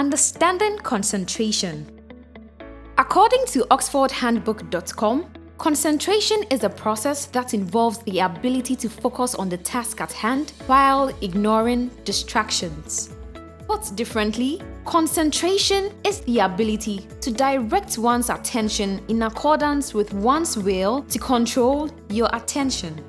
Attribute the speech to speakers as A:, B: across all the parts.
A: Understanding concentration. According to oxfordhandbook.com, concentration is a process that involves the ability to focus on the task at hand while ignoring distractions. Put differently, concentration is the ability to direct one's attention in accordance with one's will to control your attention.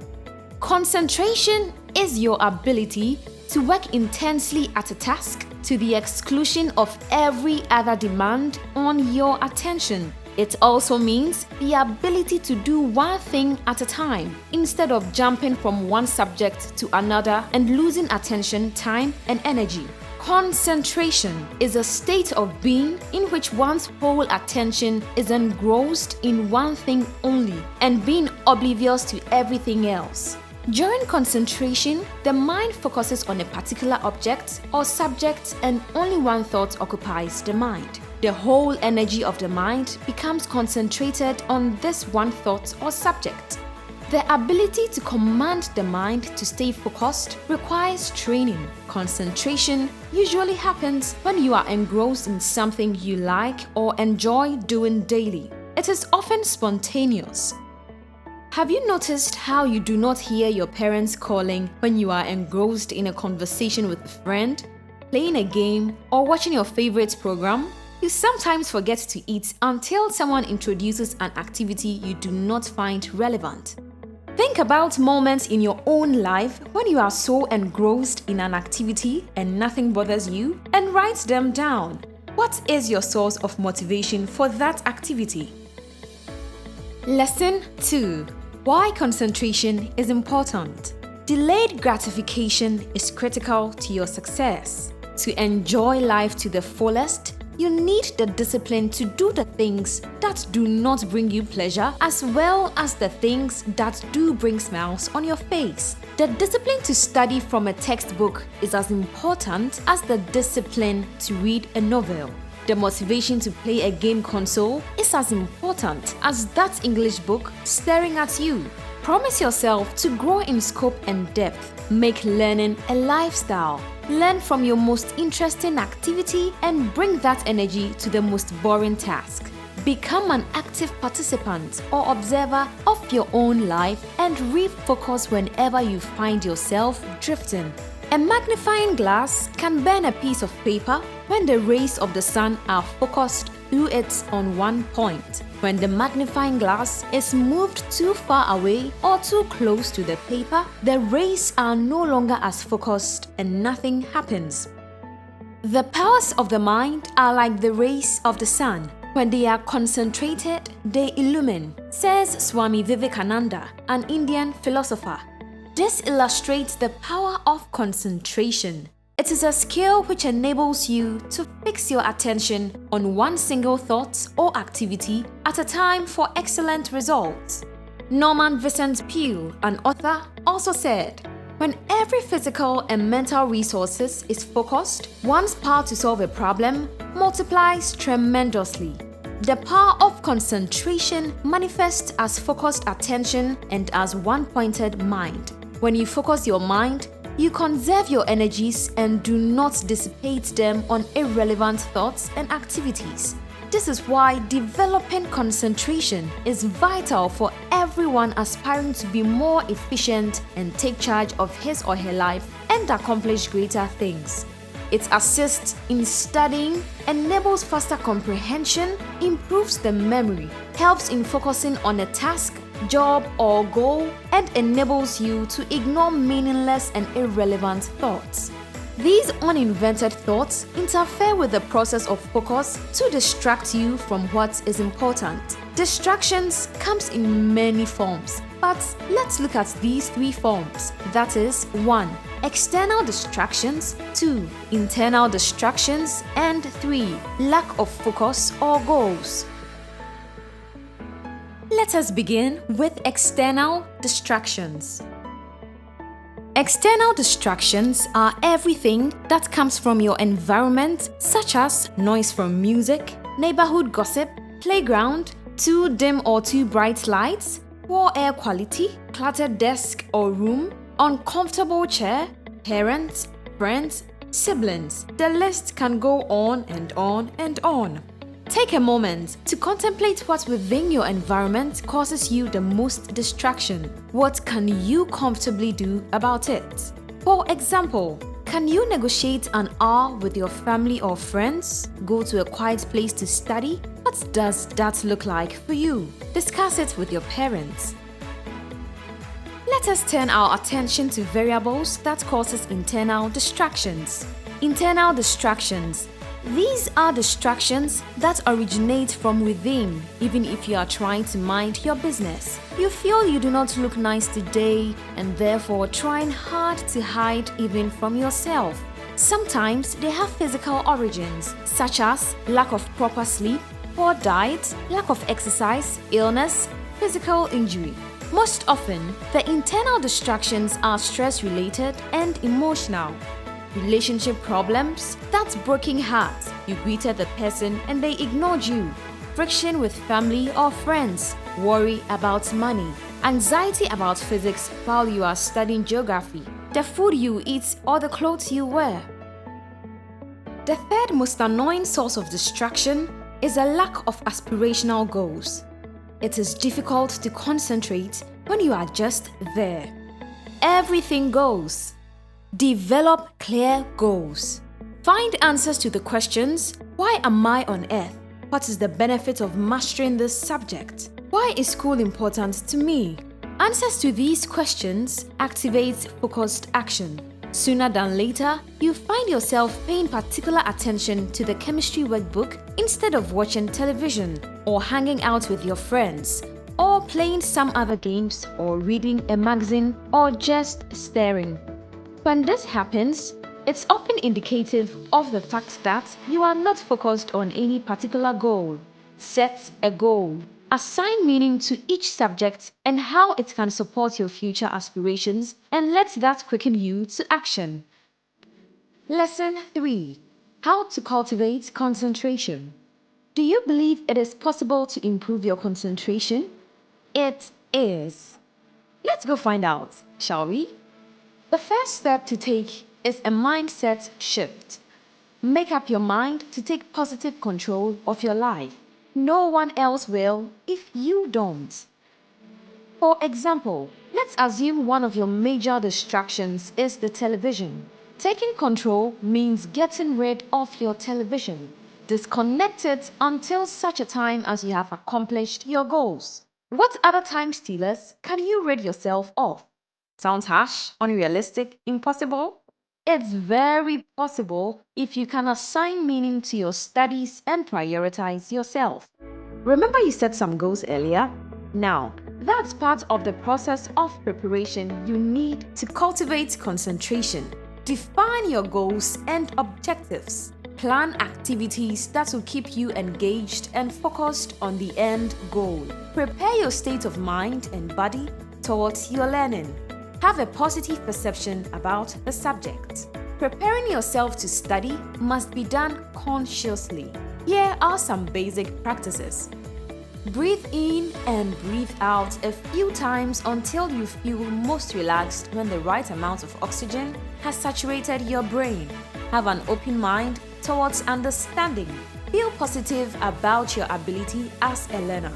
A: Concentration is your ability to work intensely at a task to the exclusion of every other demand on your attention. It also means the ability to do one thing at a time instead of jumping from one subject to another and losing attention, time, and energy. Concentration is a state of being in which one's whole attention is engrossed in one thing only and being oblivious to everything else. During concentration, the mind focuses on a particular object or subject and only one thought occupies the mind. The whole energy of the mind becomes concentrated on this one thought or subject. The ability to command the mind to stay focused requires training. Concentration usually happens when you are engrossed in something you like or enjoy doing daily. It is often spontaneous. Have you noticed how you do not hear your parents calling when you are engrossed in a conversation with a friend, playing a game, or watching your favorite program? You sometimes forget to eat until someone introduces an activity you do not find relevant. Think about moments in your own life when you are so engrossed in an activity and nothing bothers you, and write them down. What is your source of motivation for that activity? Lesson 2. Why concentration is important. Delayed gratification is critical to your success. To enjoy life to the fullest, you need the discipline to do the things that do not bring you pleasure as well as the things that do bring smiles on your face. The discipline to study from a textbook is as important as the discipline to read a novel. The motivation to play a game console is as important as that English book staring at you. Promise yourself to grow in scope and depth. Make learning a lifestyle. Learn from your most interesting activity and bring that energy to the most boring task. Become an active participant or observer of your own life and refocus whenever you find yourself drifting. A magnifying glass can burn a piece of paper when the rays of the sun are focused through it on one point. When the magnifying glass is moved too far away or too close to the paper, the rays are no longer as focused and nothing happens. The powers of the mind are like the rays of the sun. When they are concentrated, they illumine, says Swami Vivekananda, an Indian philosopher. This illustrates the power of concentration. It is a skill which enables you to fix your attention on one single thought or activity at a time for excellent results. Norman Vincent Peale, an author, also said, "When every physical and mental resources is focused, one's power to solve a problem multiplies tremendously." The power of concentration manifests as focused attention and as one-pointed mind. When you focus your mind, you conserve your energies and do not dissipate them on irrelevant thoughts and activities. This is why developing concentration is vital for everyone aspiring to be more efficient and take charge of his or her life and accomplish greater things. It assists in studying, enables faster comprehension, improves the memory, helps in focusing on a task, job, or goal, and enables you to ignore meaningless and irrelevant thoughts. These uninvented thoughts interfere with the process of focus to distract you from what is important. Distractions comes in many forms, but let's look at these 3 forms. That is 1. External distractions, 2. Internal distractions, and 3. Lack of focus or goals. Let us begin with external distractions. External distractions are everything that comes from your environment, such as noise from music, neighborhood gossip, playground, too dim or too bright lights, poor air quality, cluttered desk or room, uncomfortable chair, parents, friends, siblings. The list can go on and on and on. Take a moment to contemplate what within your environment causes you the most distraction. What can you comfortably do about it? For example, can you negotiate an hour with your family or friends? Go to a quiet place to study? What does that look like for you? Discuss it with your parents. Let us turn our attention to variables that causes internal distractions. Internal distractions. These are distractions that originate from within, even if you are trying to mind your business. You feel you do not look nice today and therefore trying hard to hide even from yourself. Sometimes they have physical origins, such as lack of proper sleep, poor diet, lack of exercise, illness, physical injury. Most often, the internal distractions are stress-related and emotional. Relationship problems, that's broken heart. You greeted the person and they ignored you. Friction with family or friends. Worry about money. Anxiety about physics while you are studying geography. The food you eat or the clothes you wear. The third most annoying source of distraction is a lack of aspirational goals. It is difficult to concentrate when you are just there. Everything goes. Develop clear goals. Find answers to the questions: why am I on earth? What is the benefit of mastering this subject? Why is school important to me? Answers to these questions activate focused action. Sooner than later, you find yourself paying particular attention to the chemistry workbook instead of watching television, or hanging out with your friends, or playing some other games, or reading a magazine, or just staring. When this happens, it's often indicative of the fact that you are not focused on any particular goal. Set a goal. Assign meaning to each subject and how it can support your future aspirations, and let that quicken you to action. Lesson 3. How to cultivate concentration. Do you believe it is possible to improve your concentration? It is. Let's go find out, shall we? The first step to take is a mindset shift. Make up your mind to take positive control of your life. No one else will if you don't. For example, let's assume one of your major distractions is the television. Taking control means getting rid of your television. Disconnect it until such a time as you have accomplished your goals. What other time stealers can you rid yourself of? Sounds harsh, unrealistic, impossible? It's very possible if you can assign meaning to your studies and prioritize yourself. Remember you set some goals earlier? Now, that's part of the process of preparation you need to cultivate concentration. Define your goals and objectives. Plan activities that will keep you engaged and focused on the end goal. Prepare your state of mind and body towards your learning. Have a positive perception about the subject. Preparing yourself to study must be done consciously. Here are some basic practices. Breathe in and breathe out a few times until you feel most relaxed when the right amount of oxygen has saturated your brain. Have an open mind towards understanding. Feel positive about your ability as a learner.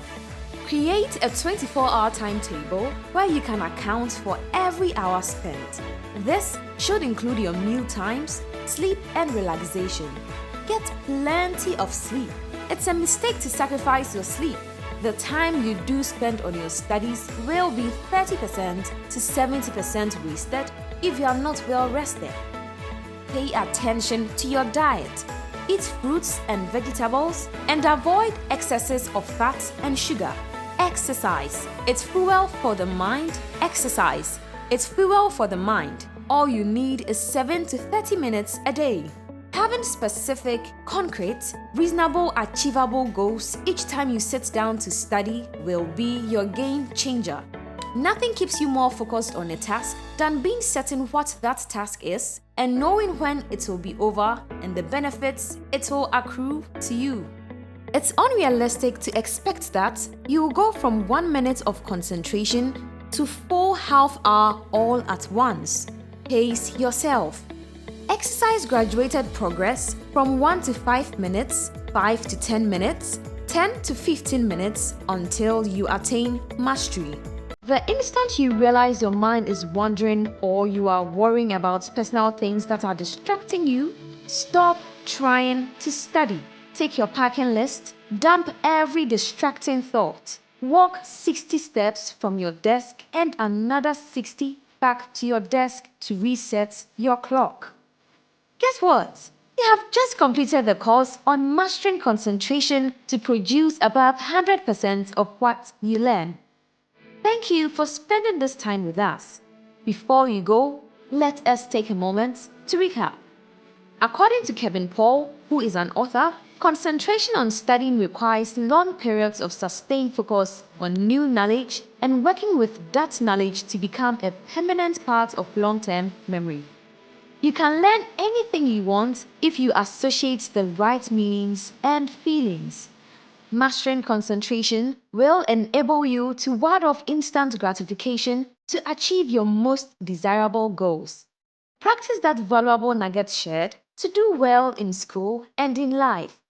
A: Create a 24-hour timetable where you can account for every hour spent. This should include your meal times, sleep and relaxation. Get plenty of sleep. It's a mistake to sacrifice your sleep. The time you do spend on your studies will be 30% to 70% wasted if you are not well rested. Pay attention to your diet. Eat fruits and vegetables and avoid excesses of fat and sugar. Exercise. It's fuel for the mind. Exercise. It's fuel for the mind. All you need is 7 to 30 minutes a day. Having specific, concrete, reasonable, achievable goals each time you sit down to study will be your game changer. Nothing keeps you more focused on a task than being certain what that task is and knowing when it will be over and the benefits it will accrue to you. It's unrealistic to expect that you will go from 1 minute of concentration to 4 half-hour all at once. Pace yourself. Exercise graduated progress from 1 to 5 minutes, 5 to 10 minutes, 10 to 15 minutes until you attain mastery. The instant you realize your mind is wandering or you are worrying about personal things that are distracting you, stop trying to study. Take your packing list, dump every distracting thought. Walk 60 steps from your desk and another 60 back to your desk to reset your clock. Guess what? You have just completed the course on mastering concentration to produce above 100% of what you learn. Thank you for spending this time with us. Before you go, let us take a moment to recap. According to Kevin Paul, who is an author, concentration on studying requires long periods of sustained focus on new knowledge and working with that knowledge to become a permanent part of long-term memory. You can learn anything you want if you associate the right meanings and feelings. Mastering concentration will enable you to ward off instant gratification to achieve your most desirable goals. Practice that valuable nugget shared to do well in school and in life.